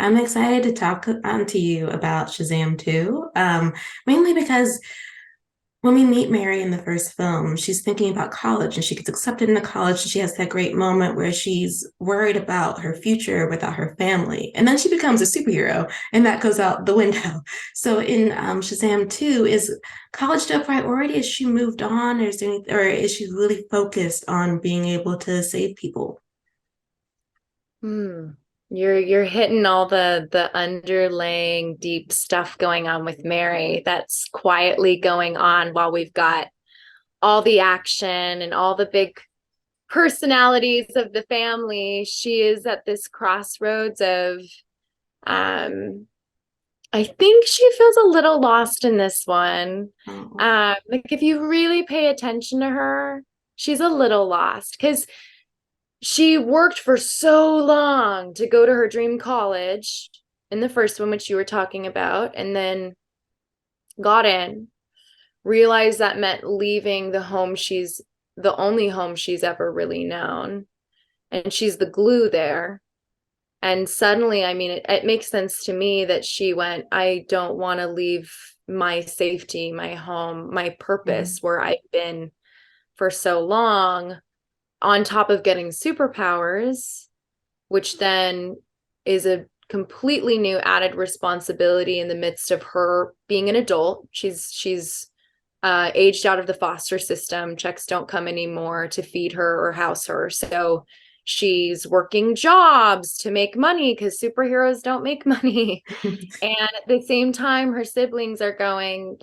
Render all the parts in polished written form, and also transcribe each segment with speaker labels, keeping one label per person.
Speaker 1: I'm excited to talk to you about Shazam 2, mainly because when we meet Mary in the first film, she's thinking about college and she gets accepted into college. And she has that great moment where she's worried about her future without her family. And then she becomes a superhero and that goes out the window. So in Shazam 2, is college still a priority? Has she moved on or is she really focused on being able to save people?
Speaker 2: Hmm. You're hitting all the underlying deep stuff going on with Mary that's quietly going on while we've got all the action and all the big personalities of the family. She is at this crossroads of um I think she feels a little lost in this one.
Speaker 1: Oh.
Speaker 2: Like if you really pay attention to her, she's a little lost because she worked for so long to go to her dream college in the first one, which you were talking about, and then got in, realized that meant leaving the only home she's ever really known. And she's the glue there. And suddenly, I mean, it makes sense to me that she went, I don't want to leave my safety, my home, my
Speaker 1: Mhm.
Speaker 2: purpose where I've been for so long, on top of getting superpowers, which then is a completely new added responsibility in the midst of her being an adult. She's aged out of the foster system. Checks don't come anymore to feed her or house her. So she's working jobs to make money because superheroes don't make money. And at the same time, her siblings are going,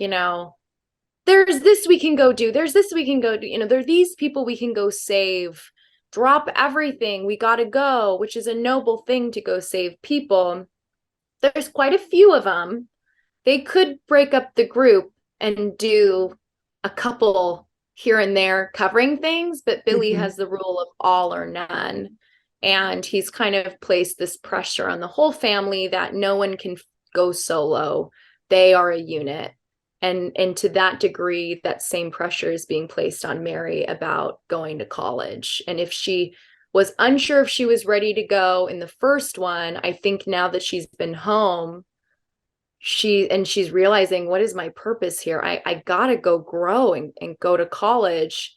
Speaker 2: there's this we can go do. There's this we can go do. There are these people we can go save. Drop everything. We got to go, which is a noble thing to go save people. There's quite a few of them. They could break up the group and do a couple here and there covering things, but Billy
Speaker 1: Mhm.
Speaker 2: has the rule of all or none. And he's kind of placed this pressure on the whole family that no one can go solo. They are a unit. And to that degree, that same pressure is being placed on Mary about going to college. And if she was unsure if she was ready to go in the first one, I think now that she's been home, she's realizing, what is my purpose here? I gotta go grow and go to college.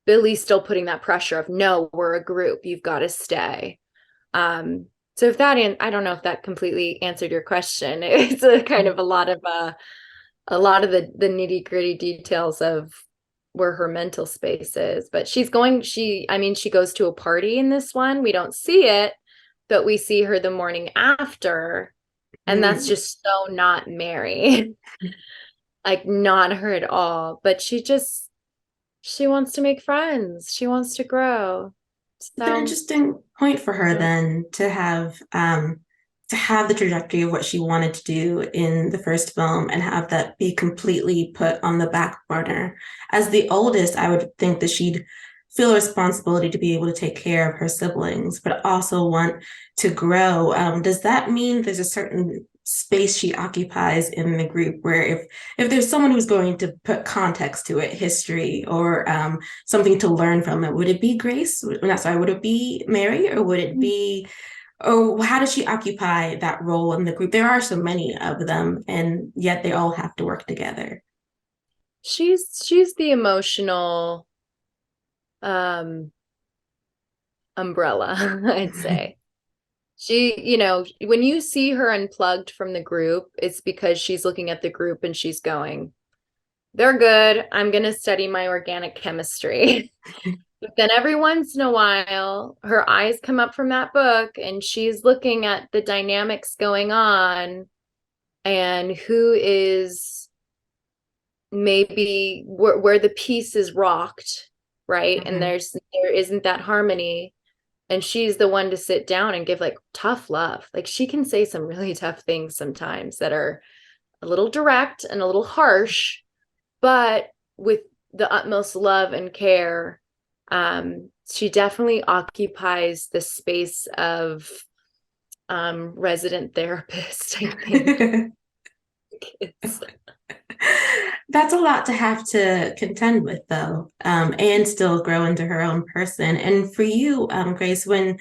Speaker 2: Billy's still putting that pressure of, no, we're a group, you've got to stay. So if I don't know if that completely answered your question. It's a kind of a lot of the nitty gritty details of where her mental space is. But I mean, she goes to a party in this one. We don't see it, but we see her the morning after. And that's
Speaker 1: Mhm.
Speaker 2: just so not Mary, like not her at all. But she wants to make friends. She wants to grow.
Speaker 1: It's an
Speaker 2: So,
Speaker 1: interesting point for her
Speaker 2: yeah.
Speaker 1: then to have the trajectory of what she wanted to do in the first film and have that be completely put on the back burner. As the oldest, I would think that she'd feel a responsibility to be able to take care of her siblings, but also want to grow. Does that mean there's a certain space she occupies in the group where if there's someone who's going to put context to it, history or something to learn from it. Would it be Grace? Not sorry, would it be Mary or would it be, or how does she occupy that role in the group? There are so many of them, and yet they all have to work together.
Speaker 2: She's the emotional um umbrella, I'd say. When you see her unplugged from the group, it's because she's looking at the group and she's going, they're good. I'm going to study my organic chemistry. But then every once in a while, her eyes come up from that book and she's looking at the dynamics going on and who is maybe where the piece is rocked, right? And
Speaker 1: Mhm.
Speaker 2: there isn't that harmony. And she's the one to sit down and give like tough love. Like she can say some really tough things sometimes that are a little direct and a little harsh, but with the utmost love and care. She definitely occupies the space of resident therapist, I think. It's,
Speaker 1: That's a lot to have to contend with, though, and still grow into her own person. And for you, Grace, when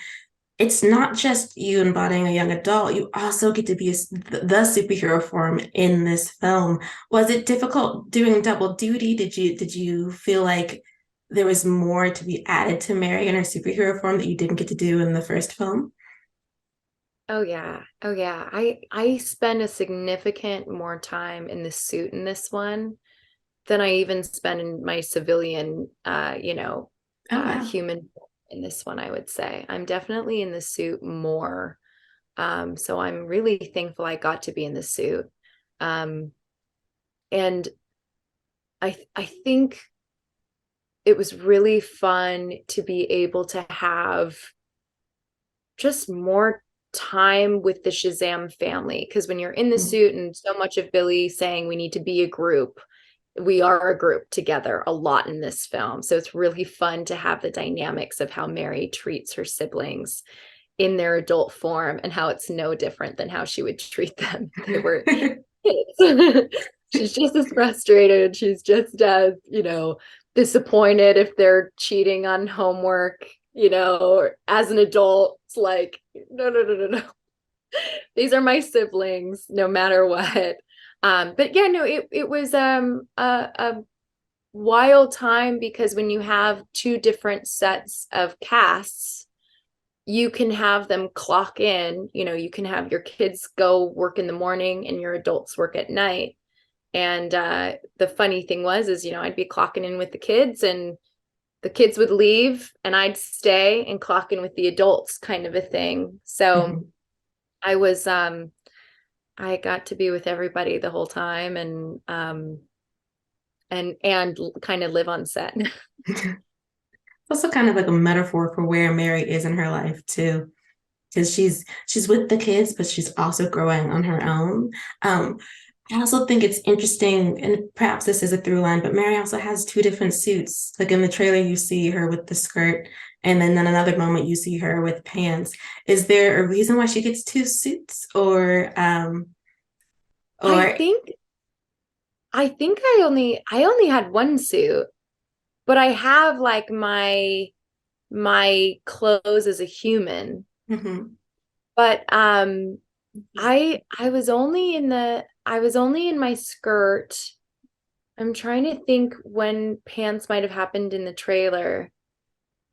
Speaker 1: it's not just you embodying a young adult, you also get to be the superhero form in this film. Was it difficult doing double duty? Did you feel like there was more to be added to Mary in her superhero form that you didn't get to do in the first film?
Speaker 2: Oh yeah. Oh yeah. I spend a significant more time in the suit in this one than I even spend in my civilian
Speaker 1: Oh wow.
Speaker 2: human in this one, I would say. I'm definitely in the suit more. So I'm really thankful I got to be in the suit. Um, and I think it was really fun to be able to have just more time with the Shazam family. Because when you're in the
Speaker 1: Mhm.
Speaker 2: suit and so much of Billy saying we need to be a group, we are a group together a lot in this film. So it's really fun to have the dynamics of how Mary treats her siblings in their adult form and how it's no different than how she would treat them. They were kids. She's just as frustrated. She's just as, disappointed if they're cheating on homework, as an adult. It's like, no, no, no, no, no. These are my siblings, no matter what. But yeah, no, it was a wild time because when you have two different sets of casts, you can have them clock in, you can have your kids go work in the morning and your adults work at night. And the funny thing was, is, I'd be clocking in with the kids and the kids would leave and I'd stay and clock in with the adults kind of a thing. So
Speaker 1: Mhm.
Speaker 2: I was, I got to be with everybody the whole time and kind of live on set.
Speaker 1: Also kind of like a metaphor for where Mary is in her life too. Because she's with the kids, but she's also growing on her own. Um, I also think it's interesting, and perhaps this is a through line, but Mary also has two different suits. Like in the trailer, you see her with the skirt, and then in another moment, you see her with pants. Is there a reason why she gets two suits,
Speaker 2: I
Speaker 1: or
Speaker 2: think I only had one suit, but I have like my clothes as a human.
Speaker 1: Mhm.
Speaker 2: But I was only in my skirt. I'm trying to think when pants might have happened in the trailer,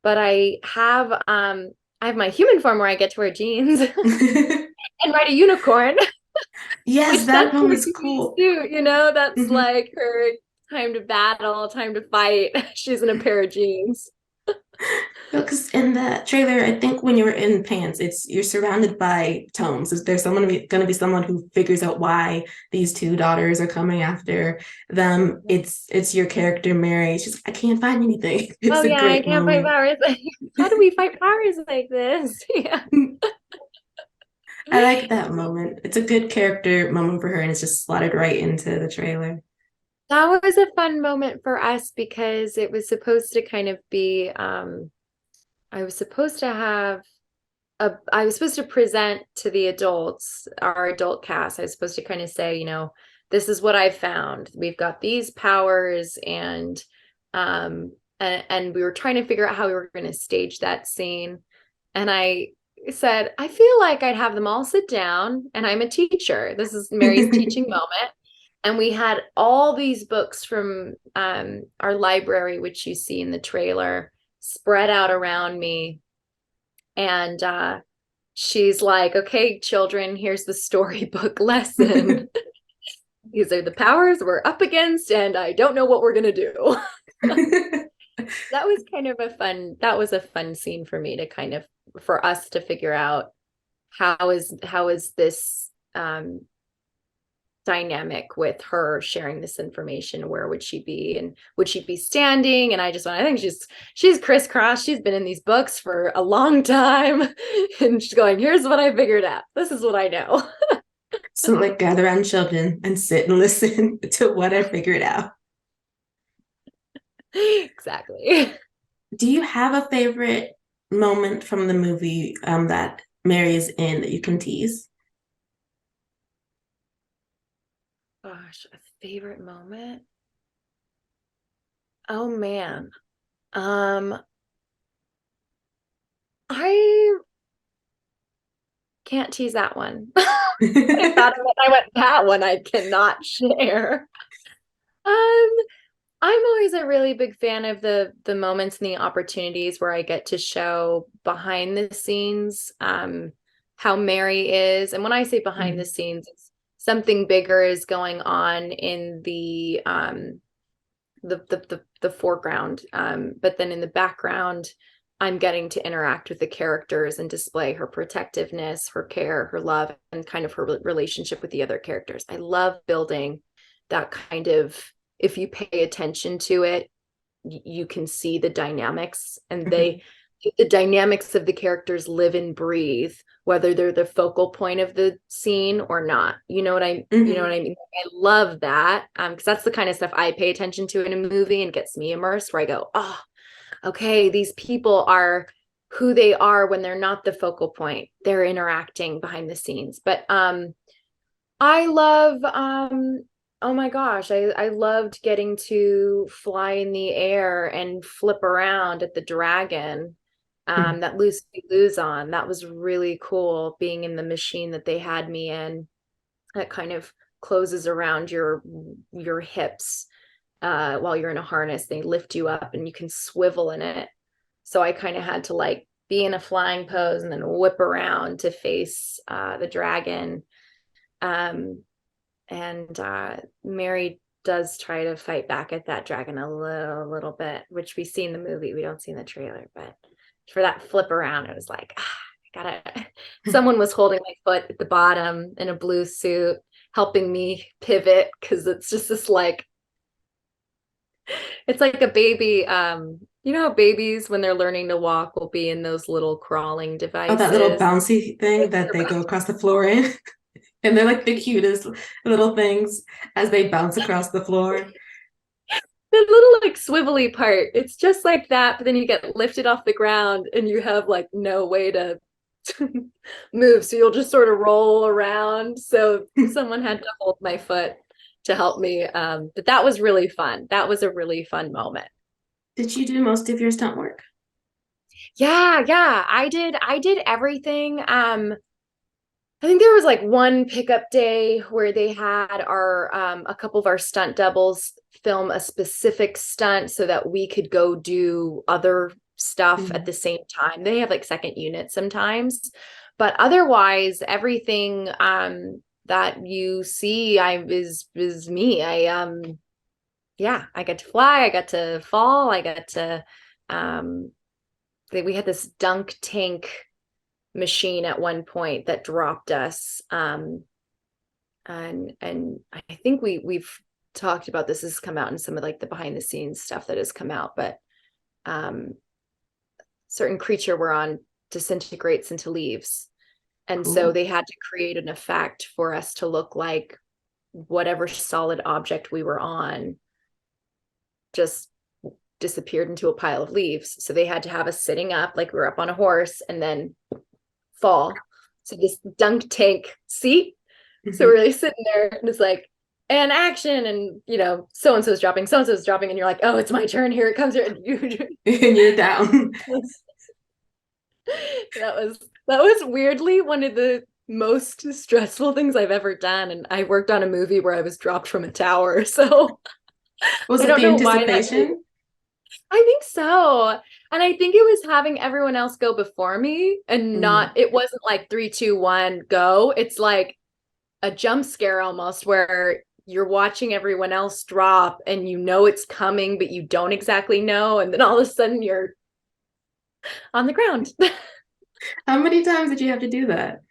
Speaker 2: but I have my human form where I get to wear jeans and ride a unicorn,
Speaker 1: Yes,
Speaker 2: which
Speaker 1: that
Speaker 2: that's her
Speaker 1: moment's
Speaker 2: TV
Speaker 1: cool.
Speaker 2: suit, that's
Speaker 1: Mhm.
Speaker 2: like her time to battle, time to fight. She's in a pair of jeans.
Speaker 1: Because in the trailer, I think when you're in pants, it's you're surrounded by tomes. Is there someone going to be someone who figures out why these two daughters are coming after them? It's your character Mary. She's like, I can't find anything.
Speaker 2: Oh
Speaker 1: It's a
Speaker 2: yeah, I
Speaker 1: great
Speaker 2: can't fight
Speaker 1: moment.
Speaker 2: powers. How do we fight powers like this? Yeah.
Speaker 1: I like that moment. It's a good character moment for her, and it's just slotted right into the trailer.
Speaker 2: That was a fun moment for us because it was supposed to kind of be I was supposed to have I was supposed to present to the adults, our adult cast. I was supposed to kind of say, this is what I found. We've got these powers and we were trying to figure out how we were going to stage that scene. And I said, I feel like I'd have them all sit down and I'm a teacher. This is Mary's teaching moment. And we had all these books from our library, which you see in the trailer, spread out around me. And she's like, okay, children, here's the storybook lesson. These are the powers we're up against, and I don't know what we're going to do. That was kind of that was a fun scene for me to for us to figure out how is this dynamic with her sharing this information. Where would she be, and would she be standing? And I think she's crisscrossed. She's been in these books for a long time and she's going, here's what I figured out, this is what I know.
Speaker 1: So like gather around children and sit and listen to what I figured out.
Speaker 2: Exactly.
Speaker 1: Do you have a favorite moment from the movie that Mary is in that you can tease?
Speaker 2: Gosh, a favorite moment. Oh man. um I can't tease that one. I thought of it. I went, that one I cannot share. Um, I'm always a really big fan of the moments and the opportunities where I get to show behind the scenes how Mary is. And when I say behind the
Speaker 1: Mhm.
Speaker 2: scenes, it's something bigger is going on in the foreground. But then in the background, I'm getting to interact with the characters and display her protectiveness, her care, her love, and kind of her relationship with the other characters. I love building that kind of, if you pay attention to it, you can see the dynamics, and
Speaker 1: Mhm.
Speaker 2: the dynamics of the characters live and breathe, whether they're the focal point of the scene or not. You know what
Speaker 1: Mhm.
Speaker 2: I mean? I love that, because that's the kind of stuff I pay attention to in a movie and gets me immersed, where I go, oh, okay, these people are who they are when they're not the focal point. They're interacting behind the scenes. But I love oh my gosh, I loved getting to fly in the air and flip around at the dragon
Speaker 1: Mhm.
Speaker 2: that Lucy Lou's on. That was really cool, being in the machine that they had me in, that kind of closes around your hips while you're in a harness. They lift you up and you can swivel in it. So I kind of had to like be in a flying pose and then whip around to face the dragon. Um, and Mary does try to fight back at that dragon a little bit, which we see in the movie. We don't see in the trailer, but for that flip around, it was like, I gotta. Someone was holding my foot at the bottom in a blue suit, helping me pivot, because it's just this like, it's like a baby. You know how babies, when they're learning to walk, will be in those little crawling
Speaker 1: Oh, that little
Speaker 2: devices.
Speaker 1: bouncy thing that they go across the floor in. And they're like the cutest little things as they bounce across the floor.
Speaker 2: The little like swivelly part, it's just like that, but then you get lifted off the ground and you have like no way to move, so you'll just sort of roll around. So someone had to hold my foot to help me, but that was really fun. That was a really fun moment.
Speaker 1: Did you do most of your stunt work?
Speaker 2: Yeah, I did everything. I think there was like one pickup day where they had our a couple of our stunt doubles film a specific stunt so that we could go do other stuff at
Speaker 1: Mhm.
Speaker 2: the same time. They have like second units sometimes, but otherwise everything that you see I is me. I yeah, I got to fly, I got to fall, I got to um we had this dunk tank machine at one point that dropped us, and I think we've talked about this has come out in some of like the behind the scenes stuff that has come out, but um certain creature we're on disintegrates into leaves, and so
Speaker 1: Cool.
Speaker 2: they had to create an effect for us to look like whatever solid object we were on just disappeared into a pile of leaves. So they had to have us sitting up like we were up on a horse and then fall. So this dunk tank seat. So we're
Speaker 1: Mhm.
Speaker 2: really sitting there and it's like, and action, and so and so's dropping, so and so's dropping, and you're like, oh, it's my turn. Here it comes. Here, and
Speaker 1: And you're down.
Speaker 2: that was weirdly one of the most stressful things I've ever done. And I worked on a movie where I was dropped from a tower, so
Speaker 1: Was
Speaker 2: I
Speaker 1: it
Speaker 2: don't
Speaker 1: the
Speaker 2: know why that made.
Speaker 1: anticipation?
Speaker 2: I think so. And I think it was having everyone else go before me and not,
Speaker 1: Mm.
Speaker 2: it wasn't like 3, 2, 1, go. It's like a jump scare almost, where you're watching everyone else drop and you know it's coming, but you don't exactly know. And then all of a sudden you're on the ground.
Speaker 1: How many times did you have to do that?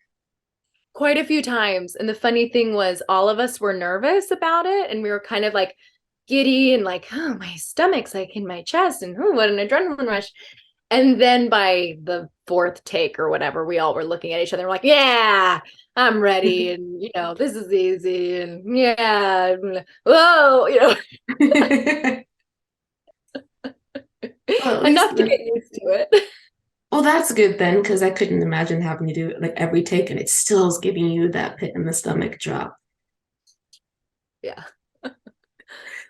Speaker 2: Quite a few times. And the funny thing was, all of us were nervous about it. And we were kind of like giddy and like, oh, my stomach's like in my chest. And oh, what an adrenaline rush. And then by the fourth take or whatever, we all were looking at each other. We're like, yeah, I'm ready. And, this is easy. And yeah, whoa,
Speaker 1: Well, at least
Speaker 2: enough to get used to it.
Speaker 1: well, that's good then, because I couldn't imagine having to do it like every take and it still is giving you that pit in the stomach drop.
Speaker 2: Yeah.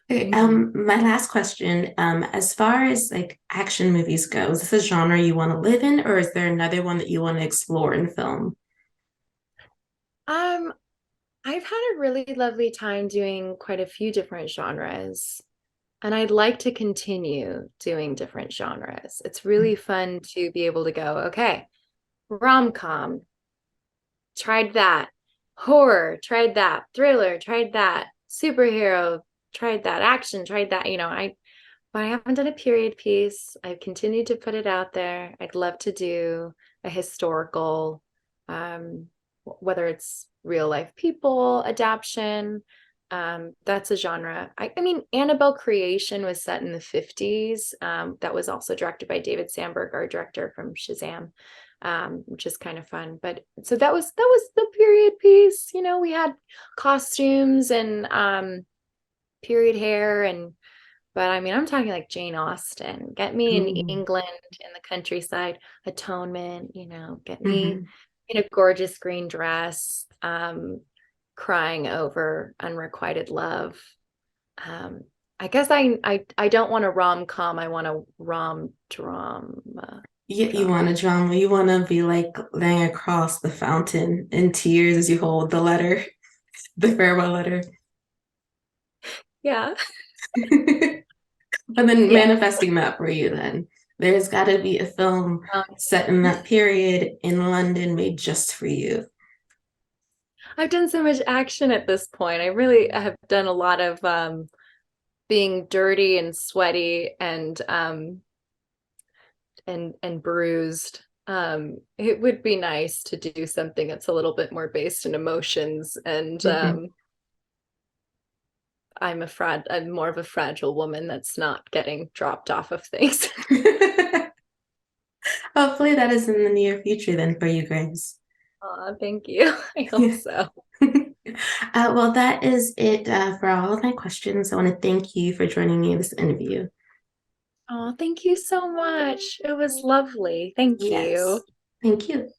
Speaker 1: Okay,
Speaker 2: Mhm.
Speaker 1: my last question, as far as like action movies go, is this a genre you want to live in, or is there another one that you want to explore in film?
Speaker 2: Um, I've had a really lovely time doing quite a few different genres, and I'd like to continue doing different genres. It's really fun to be able to go, okay, rom-com, tried that. Horror, tried that. Thriller, tried that. Superhero, tried that. Action, tried that. But I haven't done a period piece. I've continued to put it out there. I'd love to do a historical, whether it's real life people adaptation. That's a genre. I mean, Annabelle Creation was set in the 50s. That was also directed by David Sandberg, our director from Shazam, which is kind of fun. But so that was the period piece. We had costumes and period hair and but I mean, I'm talking like Jane Austen. Get me in
Speaker 1: Ooh.
Speaker 2: England in the countryside, Atonement, get me
Speaker 1: Mhm.
Speaker 2: in a gorgeous green dress, crying over unrequited love. Um, I guess I don't want a rom-com, I want a rom drama.
Speaker 1: You
Speaker 2: Drama.
Speaker 1: want a drama. You want to be like laying across the fountain in tears as you hold the letter, the farewell letter.
Speaker 2: Yeah.
Speaker 1: And then
Speaker 2: Yeah.
Speaker 1: manifesting that for you then. There's got to be a film
Speaker 2: Um,
Speaker 1: set in that period in London made just for you.
Speaker 2: I've done so much action at this point. I really have done a lot of being dirty and sweaty and bruised. It would be nice to do something that's a little bit more based in emotions. And
Speaker 1: Mhm.
Speaker 2: I'm more of a fragile woman that's not getting dropped off of things.
Speaker 1: Hopefully that is in the near future then for you, Grace.
Speaker 2: Aw, thank you. I hope
Speaker 1: Yeah.
Speaker 2: so.
Speaker 1: Well, that is it for all of my questions. I want to thank you for joining me in this interview.
Speaker 2: Oh, thank you so much. It was lovely. Thank you.
Speaker 1: Yes. Thank you.